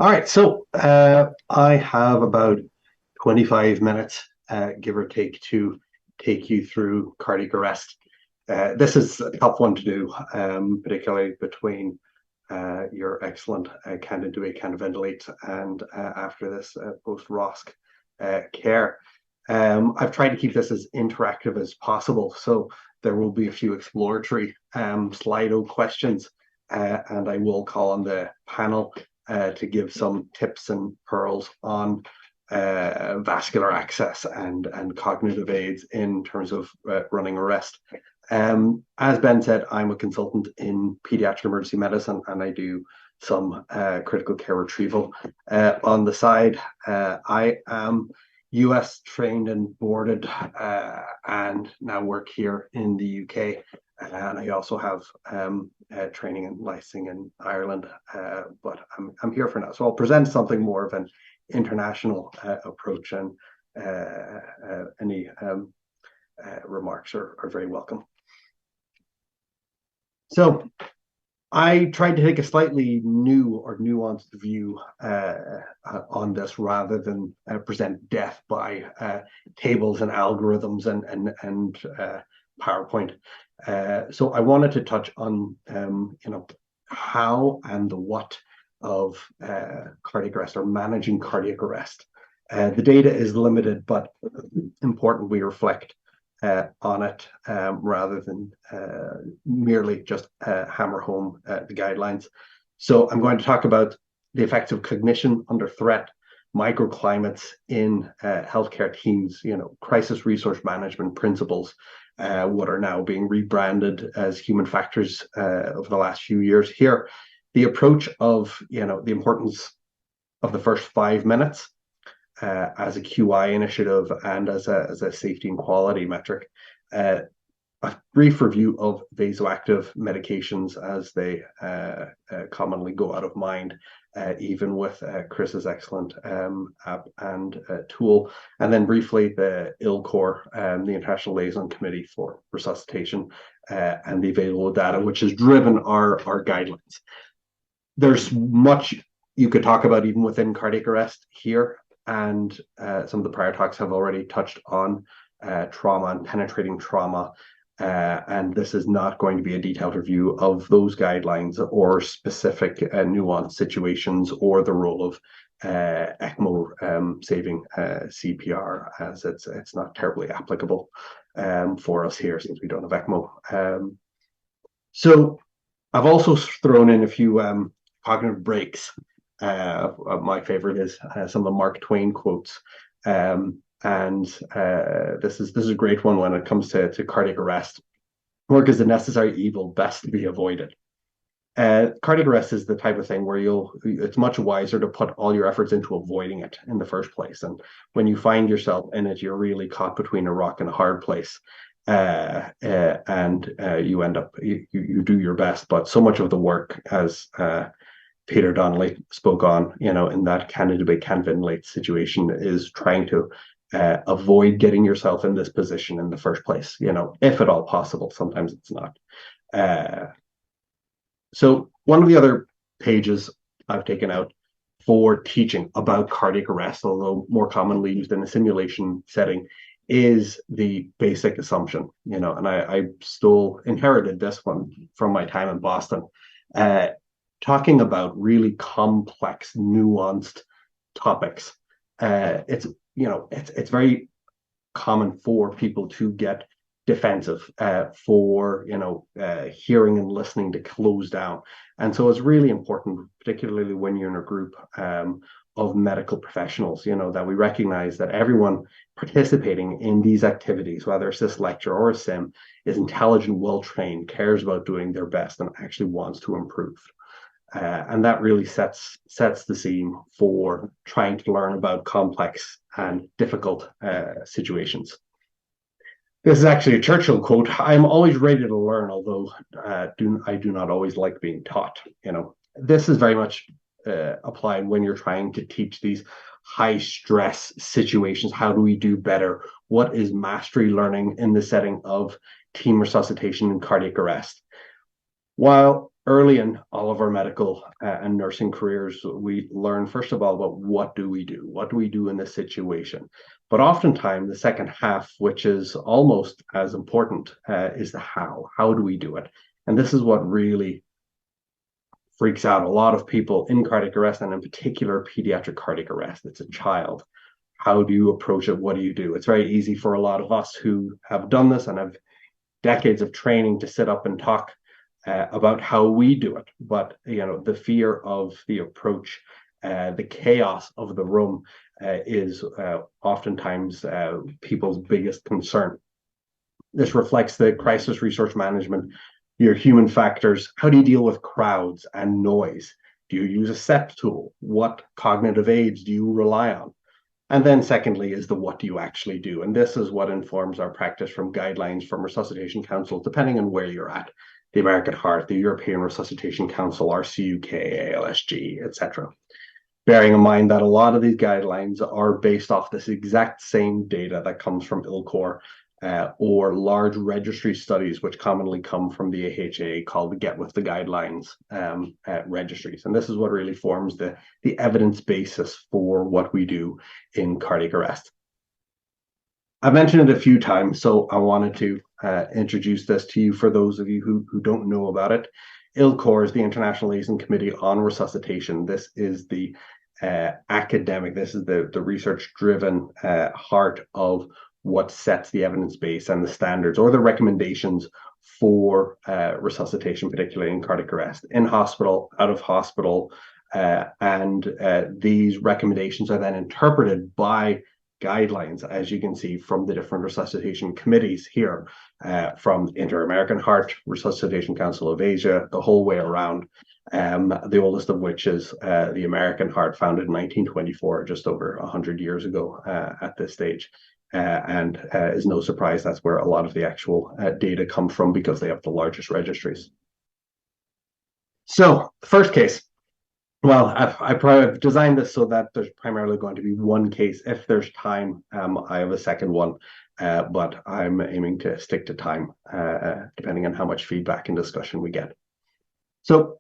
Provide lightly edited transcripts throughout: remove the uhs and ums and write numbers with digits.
All right, so I have about 25 minutes, give or take, to take you through cardiac arrest. This is a tough one to do, particularly between your excellent can intubate, can ventilate, and after this post-ROSC care. I've tried to keep this as interactive as possible, so there will be a few exploratory Slido questions, and I will call on the panel to give some tips and pearls on vascular access and cognitive aids in terms of running arrest. As Ben said, I'm a consultant in pediatric emergency medicine, and I do some critical care retrieval. On the side, I am US trained and boarded, and now work here in the UK. And I also have training and licensing in Ireland, but I'm here for now. So I'll present something more of an international approach, and any remarks are very welcome. So I tried to take a slightly new or nuanced view on this, rather than present death by tables and algorithms and PowerPoint. So I wanted to touch on how and the what of cardiac arrest, or managing cardiac arrest. The data is limited, but important we reflect on it, rather than merely just hammer home the guidelines. So I'm going to talk about the effects of cognition under threat, microclimates in healthcare teams, crisis resource management principles, what are now being rebranded as human factors over the last few years here. The approach of, the importance of the first 5 minutes as a QI initiative and as a safety and quality metric. A brief review of vasoactive medications as they commonly go out of mind, even with Chris's excellent app and tool. And then briefly, the ILCOR, the International Liaison Committee for Resuscitation, and the available data, which has driven our guidelines. There's much you could talk about even within cardiac arrest here, and some of the prior talks have already touched on trauma and penetrating trauma. And this is not going to be a detailed review of those guidelines or specific nuanced situations, or the role of ECMO saving CPR, as it's not terribly applicable for us here, since we don't have ECMO. So I've also thrown in a few cognitive breaks. My favorite is some of the Mark Twain quotes. This is a great one when it comes to cardiac arrest. Work is a necessary evil, best to be avoided. Cardiac arrest is the type of thing where it's much wiser to put all your efforts into avoiding it in the first place. And when you find yourself in it, you're really caught between a rock and a hard place. You end up, you do your best, but so much of the work, as Peter Donnelly spoke on, in that can intubate, can ventilate situation, is trying to avoid getting yourself in this position in the first place, if at all possible. Sometimes it's not. So one of the other pages I've taken out for teaching about cardiac arrest, although more commonly used in a simulation setting, is the basic assumption, and I still inherited this one from my time in Boston, talking about really complex, nuanced topics. It's very common for people to get defensive, for hearing and listening to close down. And so it's really important, particularly when you're in a group of medical professionals, that we recognize that everyone participating in these activities, whether it's this lecture or a sim, is intelligent, well-trained, cares about doing their best, and actually wants to improve. And that really sets the scene for trying to learn about complex and difficult situations. This is actually a Churchill quote. "I'm always ready to learn, although I do not always like being taught." This is very much applied when you're trying to teach these high stress situations. How do we do better? What is mastery learning in the setting of team resuscitation and cardiac arrest? While early in all of our medical and nursing careers, we learn, first of all, about what do we do? What do we do in this situation? But oftentimes, the second half, which is almost as important, is the how. How do we do it? And this is what really freaks out a lot of people in cardiac arrest, and in particular, pediatric cardiac arrest. It's a child. How do you approach it? What do you do? It's very easy for a lot of us who have done this and have decades of training to sit up and talk about how we do it. But the fear of the approach, the chaos of the room is oftentimes people's biggest concern. This reflects the crisis resource management, your human factors. How do you deal with crowds and noise? Do you use a SEP tool? What cognitive aids do you rely on? And then secondly is the what do you actually do? And this is what informs our practice from guidelines from resuscitation councils, depending on where you're at. The American Heart, the European Resuscitation Council, RCUK, ALSG, etc. Bearing in mind that a lot of these guidelines are based off this exact same data that comes from ILCOR or large registry studies, which commonly come from the AHA, called the Get With the Guidelines registries. And this is what really forms the evidence basis for what we do in cardiac arrest. I've mentioned it a few times, so I wanted to introduce this to you for those of you who don't know about it. ILCOR is the International Liaison Committee on Resuscitation. This is the academic, this is the research-driven heart of what sets the evidence base and the standards or the recommendations for resuscitation, particularly in cardiac arrest, in hospital, out of hospital, and these recommendations are then interpreted by guidelines, as you can see from the different resuscitation committees here, from Inter-American Heart, Resuscitation Council of Asia, the whole way around, the oldest of which is the American Heart, founded in 1924, just over 100 years ago at this stage. And is no surprise that's where a lot of the actual data come from, because they have the largest registries. So, first case. Well, I've designed this so that there's primarily going to be one case. If there's time, I have a second one, but I'm aiming to stick to time, depending on how much feedback and discussion we get. So,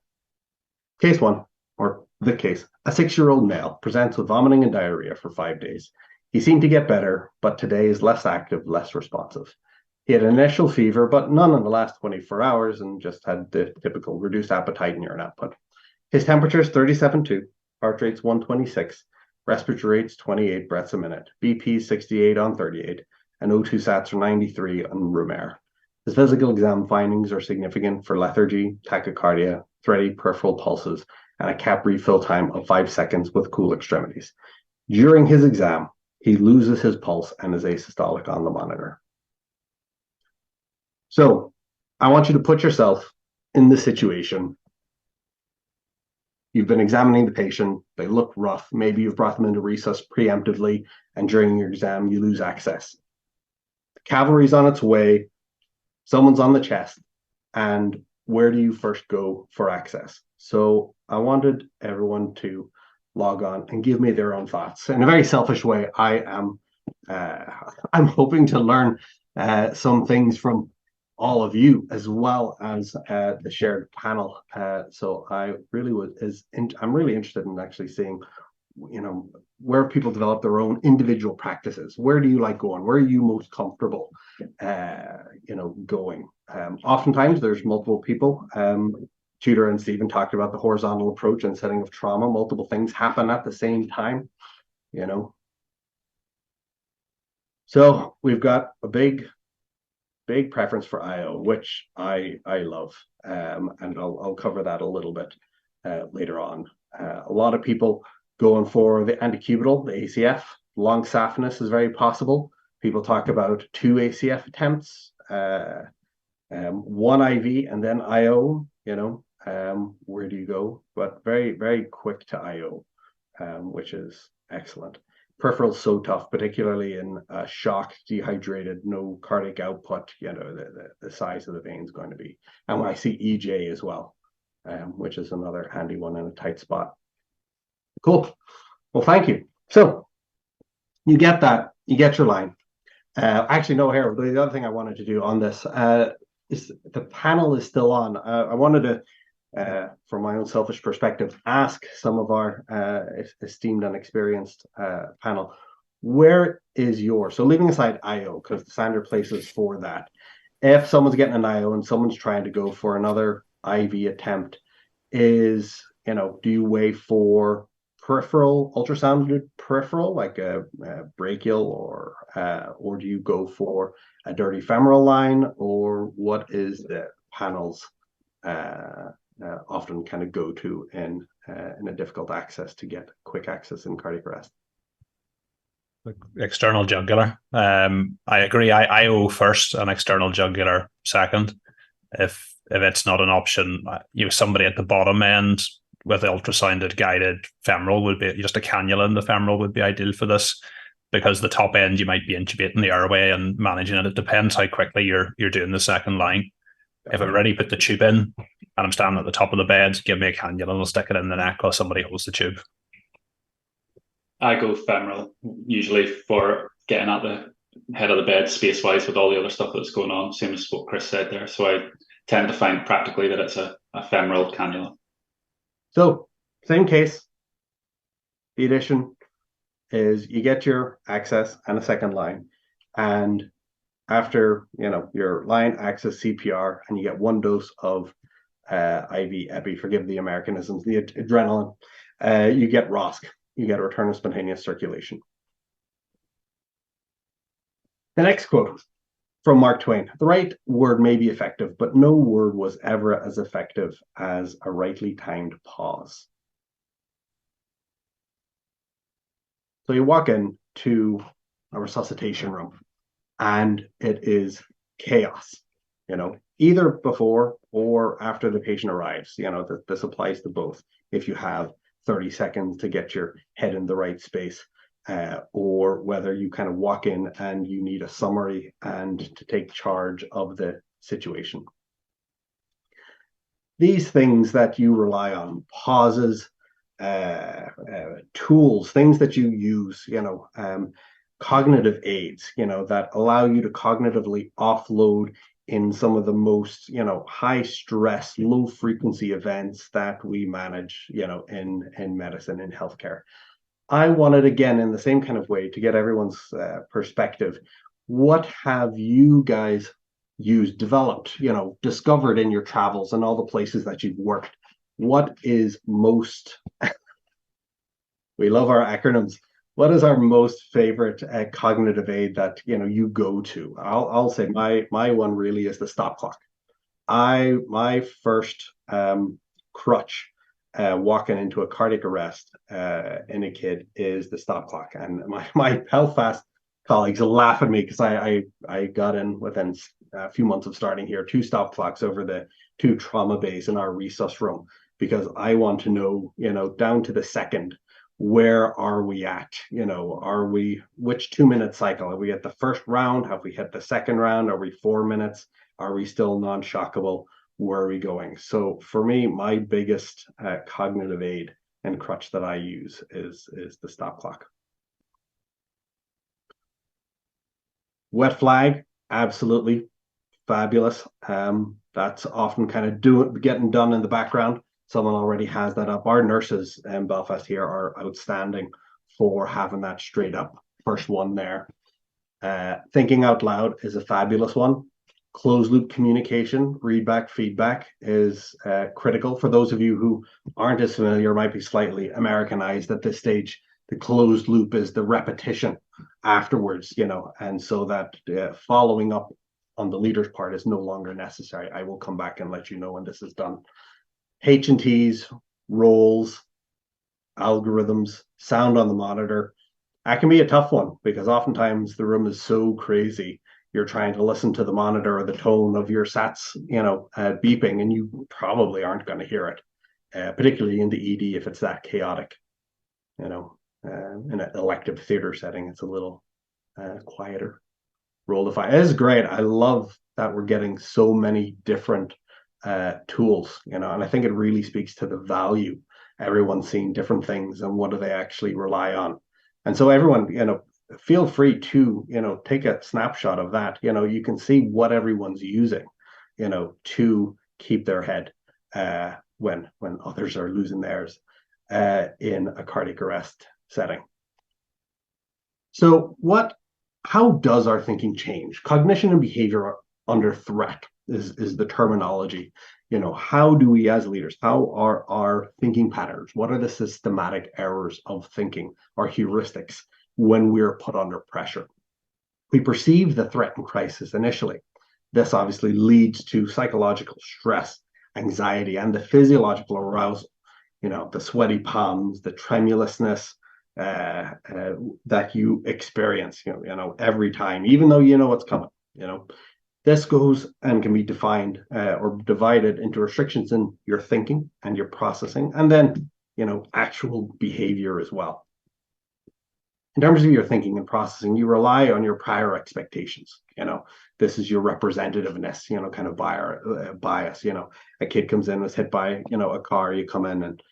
case one, or the case, a 6-year-old male presents with vomiting and diarrhea for 5 days. He seemed to get better, but today is less active, less responsive. He had an initial fever, but none in the last 24 hours, and just had the typical reduced appetite and urine output. His temperature is 37.2, heart rate's 126, respiratory rate's 28 breaths a minute, BP 68 on 38, and O2 sats are 93 on room air. His physical exam findings are significant for lethargy, tachycardia, thready peripheral pulses, and a cap refill time of 5 seconds with cool extremities. During his exam, he loses his pulse and is asystolic on the monitor. So I want you to put yourself in the situation. You've been examining the patient, they look rough, maybe you've brought them into resus preemptively, and during your exam you lose access. The cavalry's on its way, someone's on the chest, and where do you first go for access? So I wanted everyone to log on and give me their own thoughts. In a very selfish way, I'm hoping to learn some things from all of you, as well as the shared panel. So I'm really interested in actually seeing, where people develop their own individual practices. Where do you like going? Where are you most comfortable, going? Oftentimes there's multiple people. Tudor and Stephen talked about the horizontal approach and setting of trauma. Multiple things happen at the same time, So we've got a big preference for IO, which I love, and I'll cover that a little bit later on. A lot of people going for the antecubital, the ACF. Long saphenous is very possible. People talk about 2 ACF attempts, 1 IV and then IO. Where do you go? But very, very quick to IO, which is excellent. Peripheral so tough, particularly in shock, dehydrated, no cardiac output. The size of the vein is going to be. And when I see EJ as well, which is another handy one in a tight spot. Cool. Well, thank you. So you get that. You get your line. Actually, no, Harold, the other thing I wanted to do on this is the panel is still on. I wanted to from my own selfish perspective, ask some of our esteemed and experienced panel, where is yours? So leaving aside IO, because the standard places for that, if someone's getting an IO and someone's trying to go for another IV attempt, do you wait for peripheral ultrasound, peripheral like a brachial, or do you go for a dirty femoral line, or what is the panel's often kind of go to in a difficult access to get quick access in cardiac arrest? External jugular. I agree. IO first and external jugular second. If it's not an option, somebody at the bottom end with ultrasounded guided femoral would be just a cannula in the femoral would be ideal for this, because the top end you might be intubating the airway and managing it. It depends how quickly you're doing the second line. If I've already put the tube in and I'm standing at the top of the bed, give me a cannula and I'll stick it in the neck while somebody holds the tube. I go femoral usually for getting at the head of the bed space-wise with all the other stuff that's going on, same as what Chris said there. So I tend to find practically that it's a femoral cannula. So same case. The addition is you get your access and a second line, and after your line access CPR, and you get one dose of IV epi, forgive the Americanisms, the adrenaline, you get ROSC, you get a return of spontaneous circulation. The next quote from Mark Twain: the right word may be effective, but no word was ever as effective as a rightly timed pause. So you walk into a resuscitation room and it is chaos, either before or after the patient arrives. This applies to both. If you have 30 seconds to get your head in the right space, or whether you kind of walk in and you need a summary and to take charge of the situation. These things that you rely on, pauses, tools, things that you use, cognitive aids, that allow you to cognitively offload in some of the most, high stress, low frequency events that we manage, in medicine, in healthcare. I wanted, again, in the same kind of way, to get everyone's perspective. What have you guys used, developed, discovered in your travels and all the places that you've worked? What is most, we love our acronyms, what is our most favorite cognitive aid that you go to? I'll say my one really is the stop clock. My first crutch walking into a cardiac arrest in a kid is the stop clock, and my Belfast colleagues laugh at me because I got in within a few months of starting here 2 stop clocks over the 2 trauma bays in our resus room, because I want to know, down to the second, where are we at? Which 2-minute cycle? Are we at the first round? Have we hit the second round? Are we 4 minutes? Are we still non-shockable? Where are we going? So for me, my biggest cognitive aid and crutch that I use is the stop clock. Wet flag, absolutely fabulous. That's often kind of getting done in the background. Someone already has that up. Our nurses in Belfast here are outstanding for having that straight up first one there. Thinking out loud is a fabulous one. Closed loop communication, read back, feedback is critical. For those of you who aren't as familiar, might be slightly Americanized at this stage, the closed loop is the repetition afterwards, and so that following up on the leader's part is no longer necessary. I will come back and let you know when this is done. H&Ts, roles, algorithms, sound on the monitor. That can be a tough one because oftentimes the room is so crazy. You're trying to listen to the monitor or the tone of your SATs, beeping, and you probably aren't going to hear it, particularly in the ED if it's that chaotic. In an elective theater setting, it's a little quieter. Roll define. It is great. I love that we're getting so many different tools, and I think it really speaks to the value. Everyone's seeing different things and what do they actually rely on. And so everyone, feel free to, take a snapshot of that. You can see what everyone's using, to keep their head when others are losing theirs in a cardiac arrest setting. So how does our thinking change? Cognition and behavior are under threat is the terminology. How do we as leaders, how are our thinking patterns? What are the systematic errors of thinking, our heuristics, when we're put under pressure? We perceive the threat and crisis initially. This obviously leads to psychological stress, anxiety, and the physiological arousal. The sweaty palms, the tremulousness that you experience, every time, even though you know what's coming. This goes and can be defined or divided into restrictions in your thinking and your processing, and then, actual behavior as well. In terms of your thinking and processing, you rely on your prior expectations. This is your representativeness, kind of bias. A kid comes in, was hit by, a car, you come in and,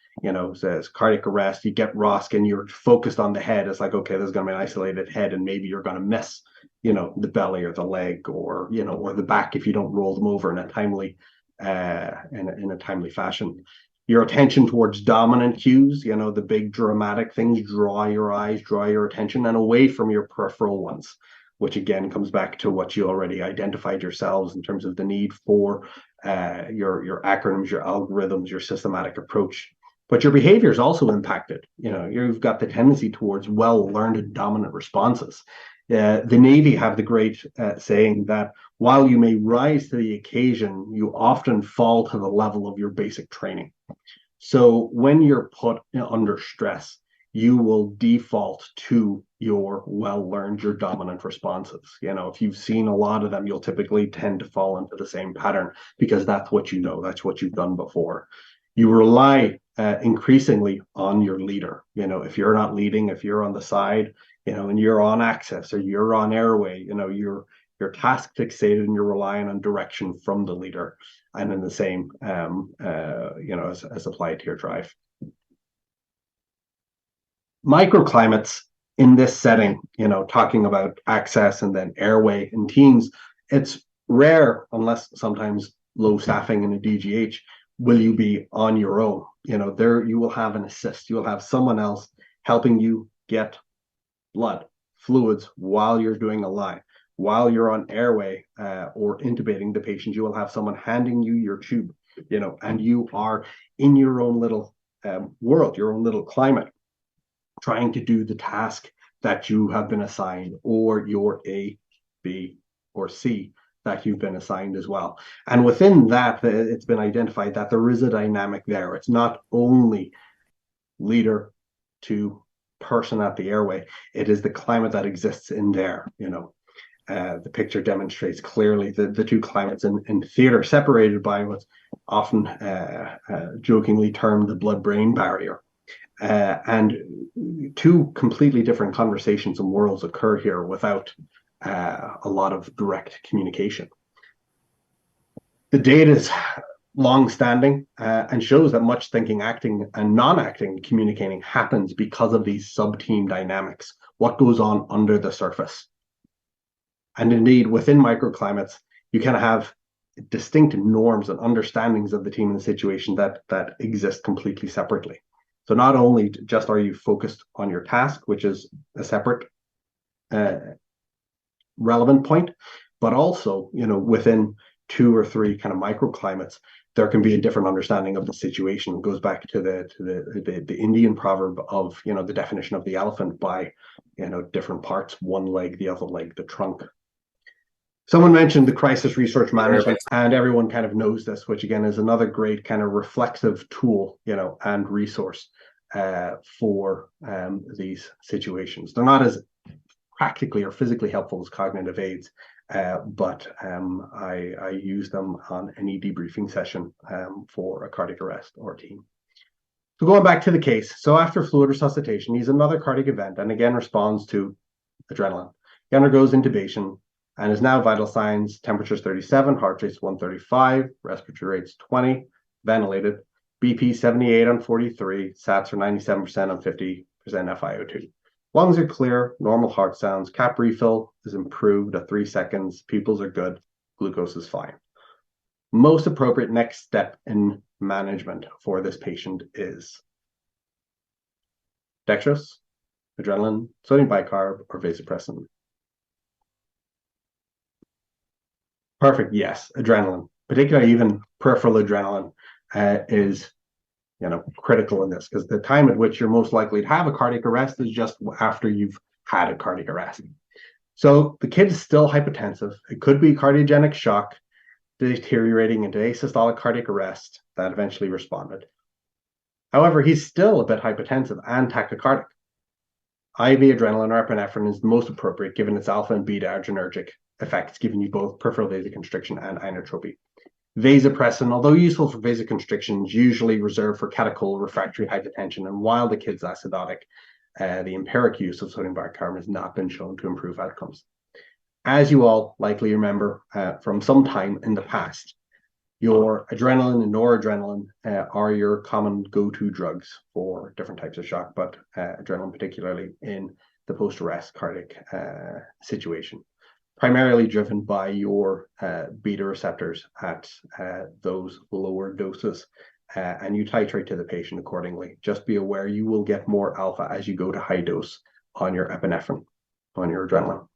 says cardiac arrest, you get ROSC and you're focused on the head. It's like, okay, there's going to be an isolated head and maybe you're going to miss, the belly or the leg or, or the back if you don't roll them over in a timely, in a timely fashion. Your attention towards dominant cues, the big dramatic things, draw your eyes, draw your attention, and away from your peripheral ones, which again comes back to what you already identified yourselves in terms of the need for your acronyms, your algorithms, your systematic approach. But your behavior is also impacted. You've got the tendency towards well-learned dominant responses. The Navy have the great saying that while you may rise to the occasion, you often fall to the level of your basic training. So when you're put under stress, you will default to your well-learned, your dominant responses. If you've seen a lot of them, you'll typically tend to fall into the same pattern because that's what you know, that's what you've done before. You rely increasingly on your leader. If you're not leading, if you're on the side, and you're on access or you're on airway, you're task fixated and you're relying on direction from the leader, and in the same, as applied to your drive. Microclimates in this setting, talking about access and then airway in teams, it's rare unless sometimes low staffing in a DGH will you be on your own. There you will have an assist. You will have someone else helping you get blood, fluids while you're doing a line. While you're on airway or intubating the patient, you will have someone handing you your tube, and you are in your own little world, your own little climate, trying to do the task that you have been assigned, or your A, B, or C that you've been assigned as well. And within that, it's been identified that there is a dynamic there. It's not only leader to person at the airway, it is the climate that exists in there. The picture demonstrates clearly the two climates in theater, separated by what's often jokingly termed the blood-brain barrier. And two completely different conversations and worlds occur here without a lot of direct communication. The data is long-standing and shows that much thinking, acting, and non-acting communicating happens because of these sub-team dynamics, what goes on under the surface. And indeed, within microclimates, you can have distinct norms and understandings of the team and the situation that exist completely separately. So not only just are you focused on your task, which is a separate relevant point, but also, within 2 or 3 kind of microclimates, there can be a different understanding of the situation. It goes back to the Indian proverb of, the definition of the elephant by, different parts, one leg, the other leg, the trunk. Someone mentioned the crisis research management, and everyone kind of knows this, which again is another great kind of reflexive tool, and resource for these situations. They're not as practically or physically helpful as cognitive aids, but I use them on any debriefing session for a cardiac arrest or team. So going back to the case, so after fluid resuscitation, he's another cardiac event and again responds to adrenaline. He undergoes intubation and his now vital signs: temperature's 37, heart rate's 135, respiratory rate's 20, ventilated, BP 78 on 43, SATs are 97% on 50% FiO2. Lungs are clear, normal heart sounds, cap refill is improved at 3 seconds, pupils are good, glucose is fine. most appropriate next step in management for this patient is dextrose, adrenaline, sodium bicarb, or vasopressin? Perfect. Yes, adrenaline, particularly even peripheral adrenaline, is critical in this, because the time at which you're most likely to have a cardiac arrest is just after you've had a cardiac arrest. So the kid is still hypotensive. It could be cardiogenic shock deteriorating into asystolic cardiac arrest that eventually responded. However, he's still a bit hypotensive and tachycardic. IV adrenaline or epinephrine is most appropriate given its alpha and beta adrenergic effects, giving you both peripheral vasoconstriction and inotropy. Vasopressin, although useful for vasoconstriction, is usually reserved for catechol refractory hypotension, and while the kid's acidotic, the empiric use of sodium bicarb has not been shown to improve outcomes. As you all likely remember from some time in the past, your adrenaline and noradrenaline are your common go-to drugs for different types of shock, but adrenaline particularly in the post-arrest cardiac situation, primarily driven by your beta receptors at those lower doses, and you titrate to the patient accordingly. Just be aware you will get more alpha as you go to high dose on your epinephrine, on your adrenaline.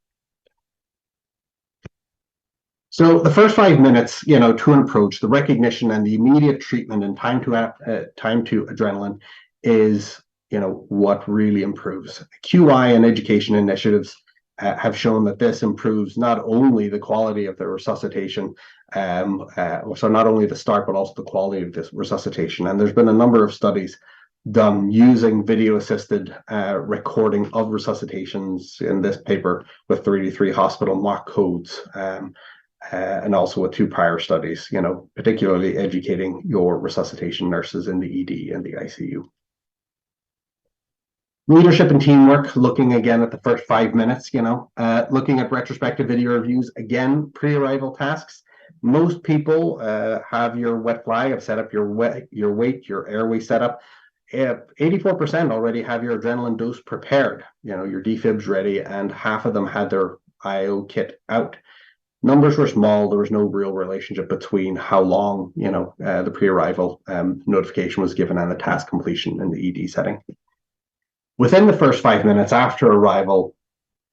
So the first 5 minutes, to an approach, the recognition and the immediate treatment and time to adrenaline is, what really improves. QI and education initiatives have shown that this improves not only the quality of the resuscitation, so not only the start, but also the quality of this resuscitation. And there's been a number of studies done using video-assisted recording of resuscitations in this paper with 33 hospital mock codes. And also with 2 prior studies, particularly educating your resuscitation nurses in the ED and the ICU. Leadership and teamwork, looking again at the first 5 minutes, looking at retrospective video reviews, again, pre-arrival tasks. Most people have your wet fly, have set up your weight, your airway setup. 84% already have your adrenaline dose prepared, your defibs ready, and half of them had their IO kit out. Numbers were small. There was no real relationship between how long, the pre-arrival notification was given and the task completion in the ED setting. Within the first 5 minutes after arrival,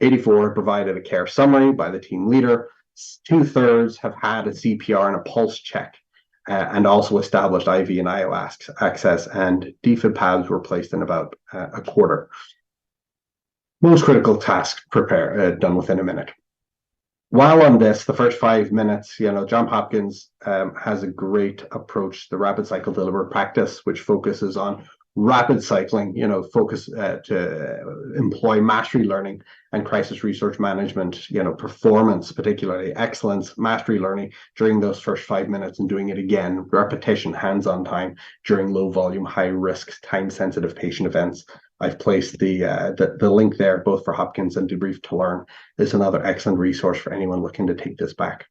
84 provided a care summary by the team leader. 2/3 have had a CPR and a pulse check, and also established IV and IO access, and defib pads were placed in about a quarter. Most critical tasks done within a minute. While on this, the first 5 minutes, Johns Hopkins has a great approach, the rapid cycle delivery practice, which focuses on rapid cycling, focus to employ mastery learning and crisis research management, performance, particularly excellence, mastery learning during those first 5 minutes, and doing it again, repetition, hands-on time during low volume, high risk, time sensitive patient events. I've placed the link there, both for Hopkins and Debrief to Learn. It's another excellent resource for anyone looking to take this back.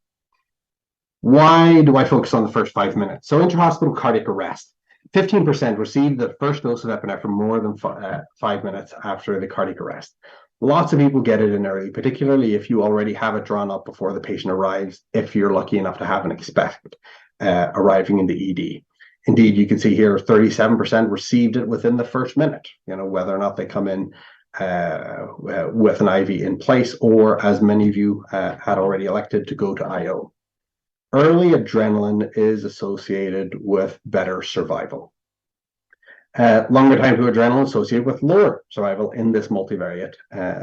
Why do I focus on the first 5 minutes? So intrahospital cardiac arrest. 15% received the first dose of epinephrine more than 5 minutes after the cardiac arrest. Lots of people get it in early, particularly if you already have it drawn up before the patient arrives, if you're lucky enough to have an expect arriving in the ED. Indeed, you can see here 37% received it within the first minute, whether or not they come in with an IV in place, or as many of you had already elected to go to IO. Early adrenaline is associated with better survival. Longer time to adrenaline associated with lower survival in this multivariate,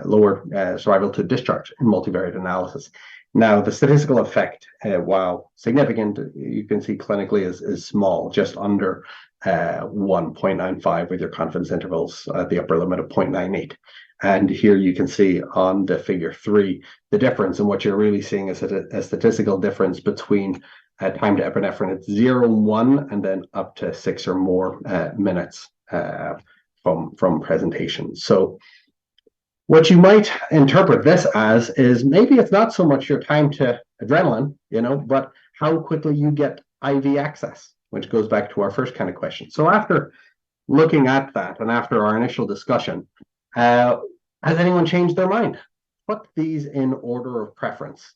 lower survival to discharge in multivariate analysis. Now, the statistical effect, while significant, you can see clinically is small, just under 1.95 with your confidence intervals at the upper limit of 0.98. And here you can see on the figure 3, the difference, and what you're really seeing is a statistical difference between time to epinephrine at 0 and 1, and then up to 6 or more minutes from presentation. So what you might interpret this as is maybe it's not so much your time to adrenaline, but how quickly you get IV access, which goes back to our first kind of question. So after looking at that and after our initial discussion, has anyone changed their mind? Put these in order of preference.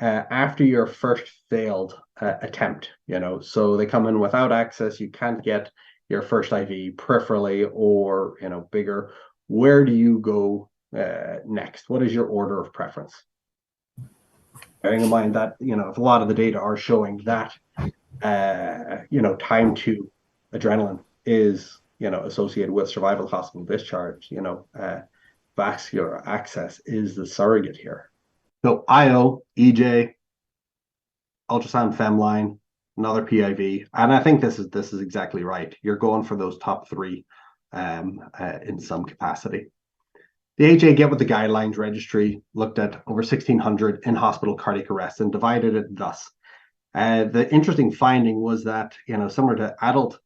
after your first failed attempt, so they come in without access, you can't get your first IV peripherally or, bigger. Where do you go next? What is your order of preference? Bearing in mind that, if a lot of the data are showing that, time to adrenaline is, associated with survival hospital discharge, vascular access is the surrogate here. So IO, EJ, ultrasound femline, another PIV, and I think this is exactly right. You're going for those top three in some capacity. The AHA Get With The Guidelines registry looked at over 1,600 in-hospital cardiac arrests and divided it thus. The interesting finding was that, similar to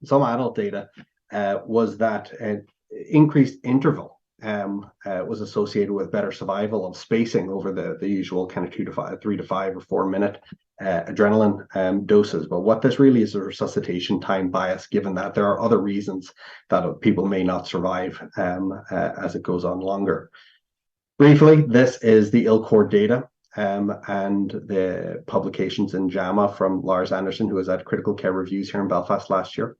some adult data, was that increased interval was associated with better survival of spacing over the usual kind of 3 to 5 or 4 minute adrenaline doses. But what this really is a resuscitation time bias, given that there are other reasons that people may not survive as it goes on longer. Briefly, this is the ILCOR data and the publications in JAMA from Lars Anderson, who was at Critical Care Reviews here in Belfast last year.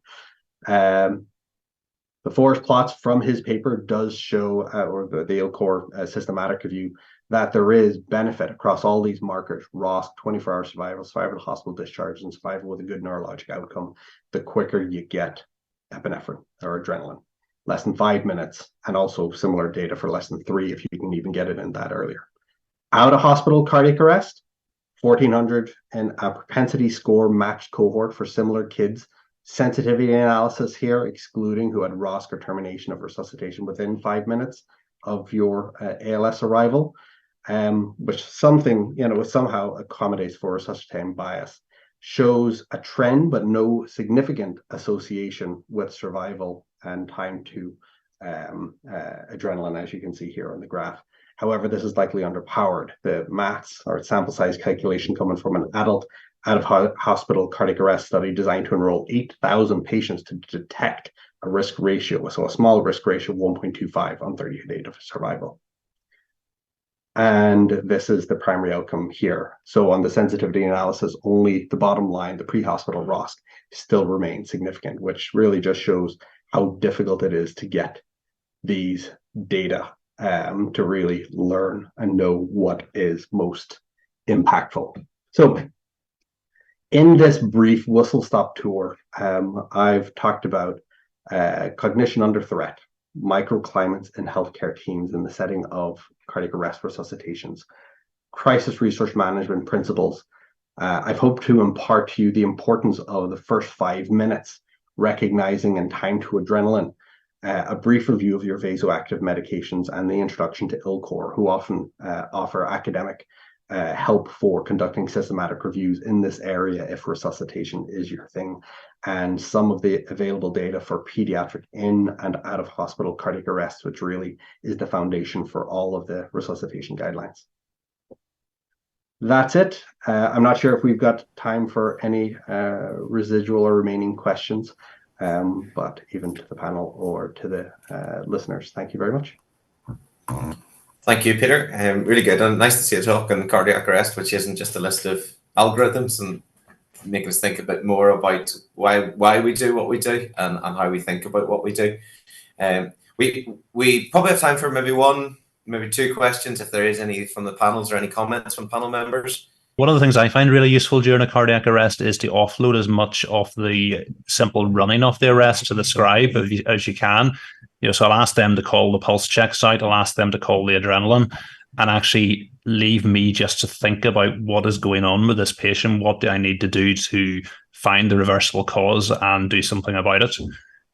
The forest plots from his paper does show, or the ILCOR systematic review, that there is benefit across all these markers: ROSC, 24-hour survival, survival to hospital discharge, and survival with a good neurologic outcome, the quicker you get epinephrine or adrenaline. Less than 5 minutes, and also similar data for less than 3 if you can even get it in that earlier. Out of hospital cardiac arrest, 1,400 in a propensity score matched cohort for similar kids. Sensitivity analysis here, excluding who had ROSC or termination of resuscitation within 5 minutes of your ALS arrival, which somehow accommodates for resuscitation bias, shows a trend but no significant association with survival and time to adrenaline, as you can see here on the graph. However, this is likely underpowered. The maths or sample size calculation coming from an adult out-of-hospital cardiac arrest study designed to enroll 8,000 patients to detect a risk ratio, so a small risk ratio of 1.25 on 30 days of survival. And this is the primary outcome here. So on the sensitivity analysis, only the bottom line, the pre-hospital ROSC, still remains significant, which really just shows how difficult it is to get these data to really learn and know what is most impactful. So in this brief whistle-stop tour, I've talked about cognition under threat, microclimates in healthcare teams in the setting of cardiac arrest resuscitations, crisis resource management principles. I've hoped to impart to you the importance of the first 5 minutes, recognizing and time to adrenaline, a brief review of your vasoactive medications, and the introduction to ILCOR, who often offer academic help for conducting systematic reviews in this area if resuscitation is your thing, and some of the available data for pediatric in and out of hospital cardiac arrest, which really is the foundation for all of the resuscitation guidelines. That's it. I'm not sure if we've got time for any residual or remaining questions, but even to the panel or to the listeners, thank you very much. Thank you, Peter. Really good, and nice to see a talk on cardiac arrest, which isn't just a list of algorithms, and making us think a bit more about why we do what we do and how we think about what we do. We probably have time for maybe two questions, if there is any from the panels or any comments from panel members. One of the things I find really useful during a cardiac arrest is to offload as much of the simple running of the arrest to the scribe as you can. So I'll ask them to call the pulse checks out. I'll ask them to call the adrenaline, and actually leave me just to think about what is going on with this patient. What do I need to do to find the reversible cause and do something about it?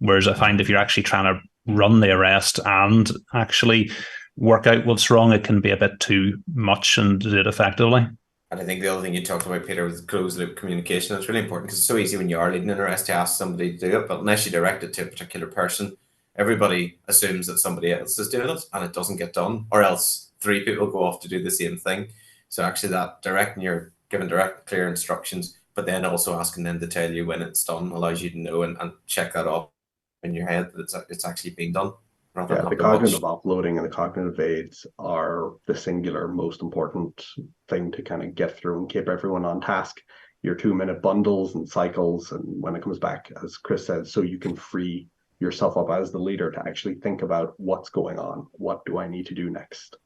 Whereas I find if you're actually trying to run the arrest and actually work out what's wrong, it can be a bit too much and do it effectively. And I think the other thing you talked about, Peter, was closed loop communication. It's really important because it's so easy when you are leading an arrest to ask somebody to do it, but unless you direct it to a particular person, everybody assumes that somebody else is doing it and it doesn't get done, or else 3 people go off to do the same thing. So actually that you're giving direct, clear instructions, but then also asking them to tell you when it's done allows you to know and check that off in your head that it's actually being done. rather Yeah, than the have to watch. cognitive offloading and the cognitive aids are the singular most important thing to kind of get through and keep everyone on task. Your 2-minute bundles and cycles, and when it comes back, as Chris said, so you can free yourself up as the leader to actually think about what's going on. What do I need to do next?